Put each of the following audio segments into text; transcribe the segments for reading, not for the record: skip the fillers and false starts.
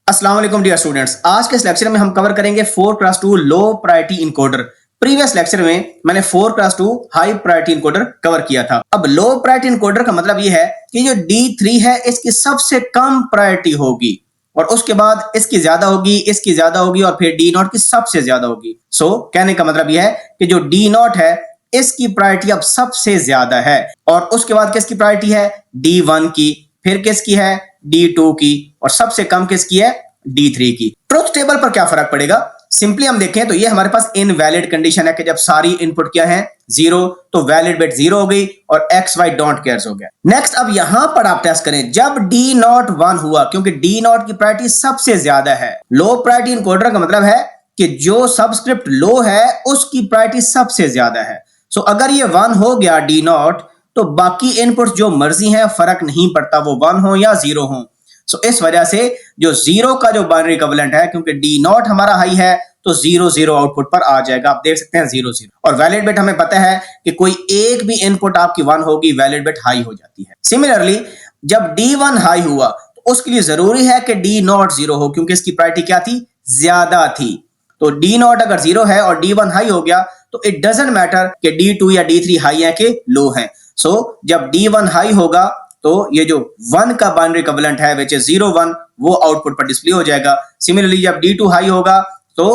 अस्सलाम वालेकुम dear students. आज के इस लेक्चर में हम कवर करेंगे 4x2 low priority encoder. Previous lecture में मैंने 4x2 high priority encoder cover किया था। अब लो प्रायोरिटी इनकोडर का मतलब ये है कि जो D3 है इसकी सबसे कम प्रायोरिटी होगी और उसके बाद इसकी ज्यादा होगी, इसकी ज्यादा होगी और फिर D0 की सबसे ज्यादा होगी। सो कहने का मतलब यह है कि जो D0 है इसकी प्रायोरिटी अब सबसे ज्यादा है और उसके बाद किसकी प्रायोरिटी है? D1 की, फिर किसकी है? D2 की और सबसे कम किसकी है? D3 की। ट्रुथ टेबल पर क्या फर्क पड़ेगा? सिंपली हम देखें तो ये हमारे पास इनवैलिड कंडीशन है कि जब सारी इनपुट क्या है? 0, तो वैलिड बिट 0 हो गई और एक्स वाई डोंट केयर्स हो गया। नेक्स्ट अब यहां पर आप टेस्ट करें जब D0 1 हुआ, क्योंकि D0 की प्रायोरिटी सबसे ज्यादा है। लो प्रायोरिटी इनकोडर का मतलब है कि जो सबस्क्रिप्ट लो है उसकी प्रायोरिटी सबसे ज्यादा है। सो अगर ये 1 हो गया D0, तो बाकी इनपुट जो मर्जी है फर्क नहीं पड़ता, वो 1 हो या 0 हो। सो इस वजह से जो 0 का जो बाइनरी इक्विवेलेंट है, क्योंकि D0 हमारा हाई है तो 0 0 आउटपुट पर आ जाएगा। आप देख सकते हैं 0 0 और वैलिड बिट हमें पता है कि कोई एक भी इनपुट आपकी 1 होगी, वैलिड बिट हाई हो जाती है। सिमिलरली जब D1 हाई हुआ तो उसके लिए जरूरी है कि D0 0 हो, क्योंकि इसकी प्रायोरिटी क्या थी? ज्यादा थी। तो D0 अगर 0 है और D1 हाई हो गया तो इट डजंट मैटर कि D2 या D3 हाई है कि लो है। सो जब D1 हाई होगा तो ये जो 1 का बाइनरी इक्विवेलेंट है विच इज 0 1, वो आउटपुट पर डिस्प्ले हो जाएगा। सिमिलरली जब D2 हाई होगा तो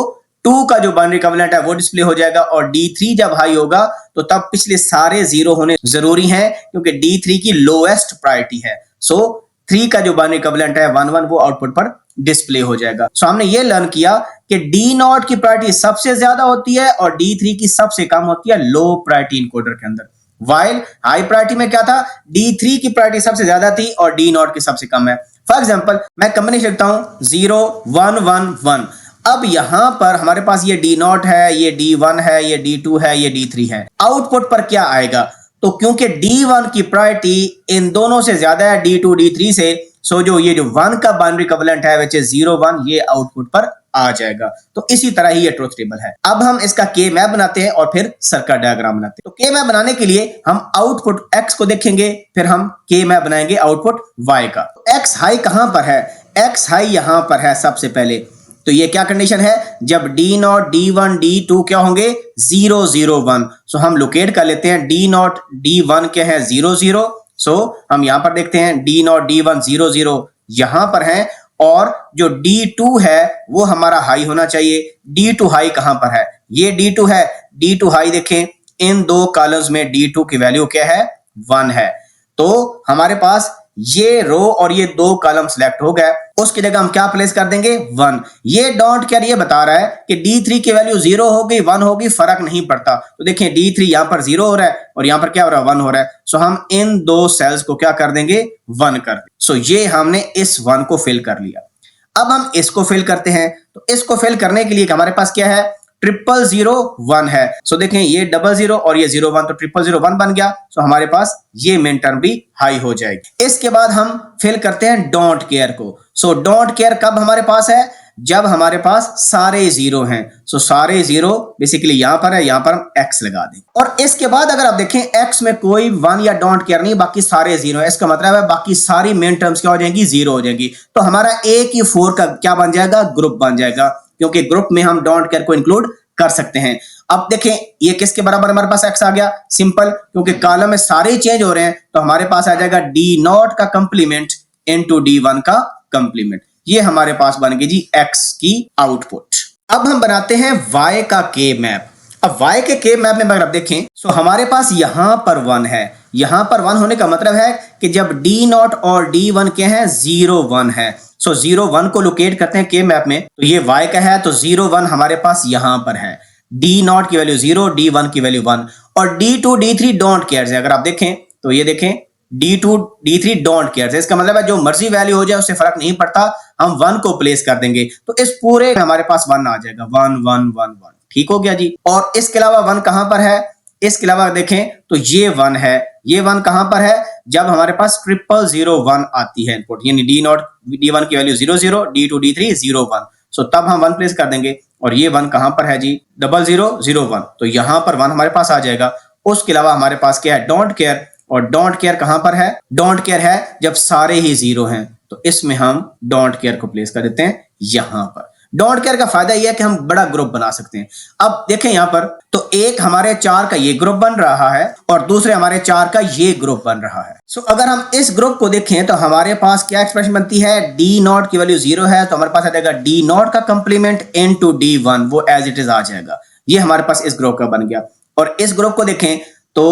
2 का जो बाइनरी इक्विवेलेंट है वो डिस्प्ले हो जाएगा और D3 जब हाई होगा तो तब पिछले सारे 0 होने जरूरी हैं, क्योंकि D3 की लोएस्ट प्रायोरिटी है। सो 3 का जो बाइनरी इक्विवेलेंट है 1 1, वो आउटपुट पर डिस्प्ले हो जाएगा। सो हमने ये लर्न किया कि D0 की प्रायोरिटी सबसे ज्यादा होती है और D3 की सबसे कम होती है लो प्रायोरिटी इनकोडर के अंदर। वाइल हाई प्रायोरिटी में क्या था? D3 की प्रायोरिटी सबसे ज्यादा थी और D0 की सबसे कम है। फॉर एग्जांपल मैं कॉम्बिनेशन लिखता हूं 0 1 1 1। अब यहां पर हमारे पास ये D0 है, ये D1 है, ये D2 है, ये D3 है। आउटपुट पर क्या आएगा? तो क्योंकि D1 की प्रायोरिटी इन दोनों से ज्यादा है, D2 D3 से, सो जो ये जो 1 का बाइनरी इक्विवेलेंट है विच इज 0 1, ये आउटपुट पर आ जाएगा। तो इसी तरह ही ये ट्रुथ टेबल है। अब हम इसका के मैप बनाते हैं और फिर सर्किट डायग्राम बनाते हैं। तो के मैप बनाने के लिए हम आउटपुट x को देखेंगे, फिर हम के मैप बनाएंगे आउटपुट y का। तो x हाई कहां पर है? x हाई यहां पर है सबसे पहले। तो ये क्या कंडीशन है? जब D0 D1 D2 क्या होंगे? 0 0 1। सो हम लोकेट कर लेते हैं D0 D1 क्या है? 0 0। सो हम यहां पर देखते हैं D0 D1 0 0 यहां पर है और जो D2 है वो हमारा हाई होना चाहिए। D2 हाई कहां पर है? ये D2 है। D2 हाई देखें, इन दो कॉलम्स में D2 की वैल्यू क्या है? 1 है। तो हमारे पास ये रो और ये दो कॉलम सिलेक्ट हो गए, उसकी जगह हम क्या प्लेस कर देंगे? 1। ये डोंट केयर ये बता रहा है कि D3 की वैल्यू 0 होगी 1 होगी, फर्क नहीं पड़ता। तो देखिए D3 यहां पर 0 हो रहा है और यहां पर क्या हो रहा है? 1 हो रहा है। सो हम इन दो सेल्स को क्या कर देंगे? 1 कर देंगे। सो ये हमने इस 1 को फिल कर लिया। अब हम इसको फिल करते हैं। तो इसको फिल करने के लिए हमारे पास क्या है? 0 0 1 है। सो देखें ये 0 0 और ये 0 1, तो 0 0 1 बन गया। सो हमारे पास ये मिन टर्म भी हाई हो जाएगी। इसके बाद हम फिल करते हैं डोंट केयर को। सो डोंट केयर कब हमारे पास है? जब हमारे पास सारे 0 हैं। सो सारे 0 बेसिकली यहां पर है, यहां पर हम x लगा दें। और इसके बाद अगर आप देखें x में कोई 1 या डोंट केयर नहीं, बाकी सारे 0 है। इसका मतलब है बाकी सारी मेन टर्म्स क्या हो जाएंगी? 0 हो जाएंगी। तो हमारा एक ही 4 का क्या बन जाएगा? ग्रुप बन जाएगा, क्योंकि ग्रुप में हम डोंट केयर को इंक्लूड कर सकते हैं। अब देखें ये किसके बराबर हमारे पास x आ गया? सिंपल, क्योंकि कॉलम में सारे चेंज हो रहे हैं तो हमारे पास आ जाएगा D0 का कंप्लीमेंट इनटू D1 का कंप्लीमेंट। ये हमारे पास बन गई जी x की आउटपुट। अब हम बनाते हैं y का के मैप। अब y के के मैप में अगर आप देखें तो हमारे पास यहां पर 1 है। यहां पर 1 होने का मतलब है कि जब D0 और D1 के हैं 0 1 है। सो 0 1 को लोकेट करते हैं के मैप में, तो ये y का है तो 0 1 हमारे पास यहां पर है। D0 की वैल्यू 0, D1 की वैल्यू 1 और D2 D3 डोंट केयर है। अगर आप देखें तो ये देखें D2 D3 डोंट केयर है। इसका मतलब है जो मर्जी वैल्यू हो जाए उससे फर्क नहीं पड़ता, हम 1 को प्लेस कर देंगे। तो इस पूरे हमारे पास 1 आ जाएगा, 1 1 1 1। ठीक हो गया जी। और इसके अलावा 1 कहां पर है? इसके अलावा देखें तो ये 1 है। ये 1 कहां पर है? जब हमारे पास 0 0 1 आती है इनपुट, यानी D0 D1 की वैल्यू 0 0, D2 D3 0 1। सो तब हम 1 प्लेस कर देंगे। और ये 1 कहां पर है जी? 0 0 0 1, तो यहां पर 1 हमारे पास आ जाएगा। उसके अलावा हमारे पास क्या है? Don't care. और डोंट केयर कहां पर है? डोंट केयर है जब सारे ही 0 हैं। तो इसमें हम डोंट केयर को प्लेस कर देते हैं यहां पर। डोंट केयर का फायदा यह है कि हम बड़ा ग्रुप बना सकते हैं। अब देखें यहां पर, तो एक हमारे 4 का ये ग्रुप बन रहा है और दूसरे हमारे 4 का ये ग्रुप बन रहा है। सो अगर हम इस ग्रुप को देखें तो हमारे पास क्या एक्सप्रेशन बनती है, डी नॉट की वैल्यू 0 है तो हमारे पास आ जाएगा डी नॉट का कंप्लीमेंट इनटू D1, वो एज इट इज आ जाएगा। ये हमारे पास इस ग्रुप का बन गया। और इस ग्रुप को देखें तो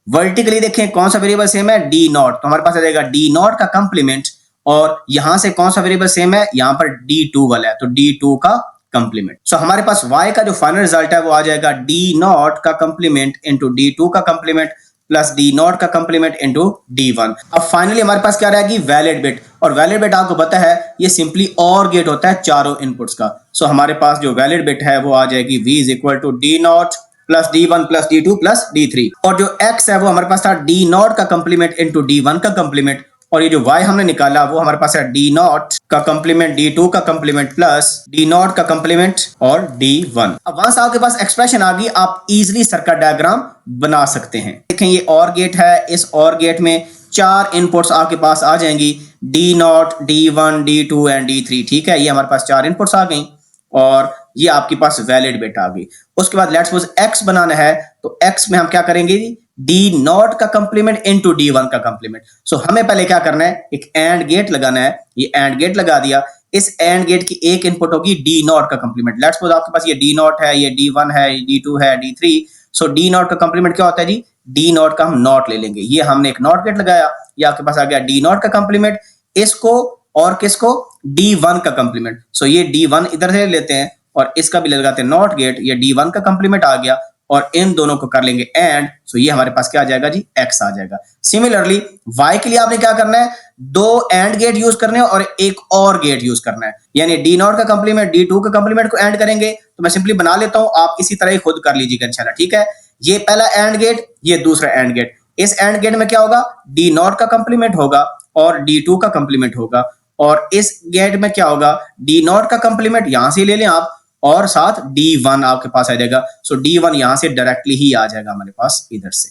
वर्टिकली देखें कौन सा वेरिएबल सेम है, डी नॉट, तो हमारे पास आ जाएगा डी नॉट का कंप्लीमेंट, और यहां से कौन सा वेरिएबल सेम है, यहां पर D2 वाला है तो D2 का कंप्लीमेंट। सो हमारे पास y का जो फाइनल रिजल्ट है वो आ जाएगा D नॉट का कंप्लीमेंट इंटू D2 का कंप्लीमेंट प्लस D नॉट का कंप्लीमेंट इंटू D1। अब फाइनली हमारे पास क्या रहेगी, वैलिड बिट। और वैलिड बिट आपको पता है ये सिंपली और गेट होता है चारों इनपुट्स का। सो हमारे पास जो वैलिड बिट है वो आ जाएगी v is equal to D not plus D1 plus D2 plus D3। और जो x है वो हमारे पास था D नॉट का कंप्लीमेंट इंटू D1 का कंप्लीमेंट, और ये जो y हमने निकाला वो हमारे पास है D नॉट का कंप्लीमेंट D2 का कंप्लीमेंट प्लस D नॉट का कंप्लीमेंट और D1। अब वहां से आपके पास एक्सप्रेशन आ गई, आप इजीली सर्किट डायग्राम बना सकते हैं। देखें ये और गेट है, इस और गेट में 4 इनपुट्स आपके पास आ जाएंगी, D not, D1, D2 and D3। ठीक है, ये हमारे पास 4 इनपुट्स आ गई और ये आपके पास वैलिड बिट आ गई। उसके बाद लेट्स सपोज x बनाना है तो x में हम क्या करेंगे, D नॉट का कंप्लीमेंट इनटू D1 का कंप्लीमेंट। सो हमें पहले क्या करना है, एक एंड गेट लगाना है। ये एंड गेट लगा दिया, इस एंड गेट की एक इनपुट होगी D नॉट का कंप्लीमेंट। लेट्स सपोज आपके पास ये D नॉट है, ये D1 है, D2 है, D3। सो D नॉट का कंप्लीमेंट क्या होता है जी, D नॉट का हम नॉट ले लेंगे। ये हमने एक नॉट गेट लगाया, ये आपके पास आ गया D नॉट का कंप्लीमेंट, इसको और किसको, D1 का कंप्लीमेंट। सो ये D1 इधर से लेते हैं और इसका भी लगाते हैं नॉट गेट, ये D1 का कंप्लीमेंट आ गया और इन दोनों को कर लेंगे एंड। सो ये हमारे पास क्या आ जाएगा जी, x आ जाएगा। सिमिलरली y के लिए आपने क्या करना है, 2 एंड गेट यूज करने हैं और एक और गेट यूज करना है, यानी D नॉट का कंप्लीमेंट D2 का कंप्लीमेंट को एंड करेंगे। तो मैं सिंपली बना लेता हूं, आप इसी तरह ही खुद कर लीजिएगा इंशाल्लाह। ठीक है, ये पहला एंड गेट, ये दूसरा एंड गेट। इस एंड गेट में क्या होगा, D नॉट का कंप्लीमेंट होगा और D2 का कंप्लीमेंट होगा, और इस गेट में क्या होगा, D नॉट का कंप्लीमेंट यहां से ले लें आप और साथ D1 आपके पास आ जाएगा। सो D1 यहां से डायरेक्टली ही आ जाएगा हमारे पास इधर से।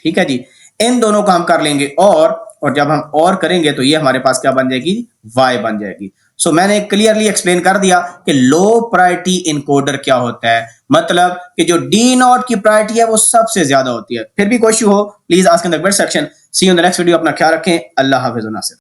ठीक है जी, इन दोनों को हम कर लेंगे और जब हम और करेंगे तो ये हमारे पास क्या बन जाएगी, y बन जाएगी। सो मैंने क्लियरली एक्सप्लेन कर दिया कि लो प्रायोरिटी इनकोडर क्या होता है, मतलब कि जो D नॉट की प्रायोरिटी है वो सबसे ज्यादा होती है। फिर भी कोई इशू हो please ask in the comment section. See you in the next video. अपना ख्याल रखें, अल्लाह हाफिज़।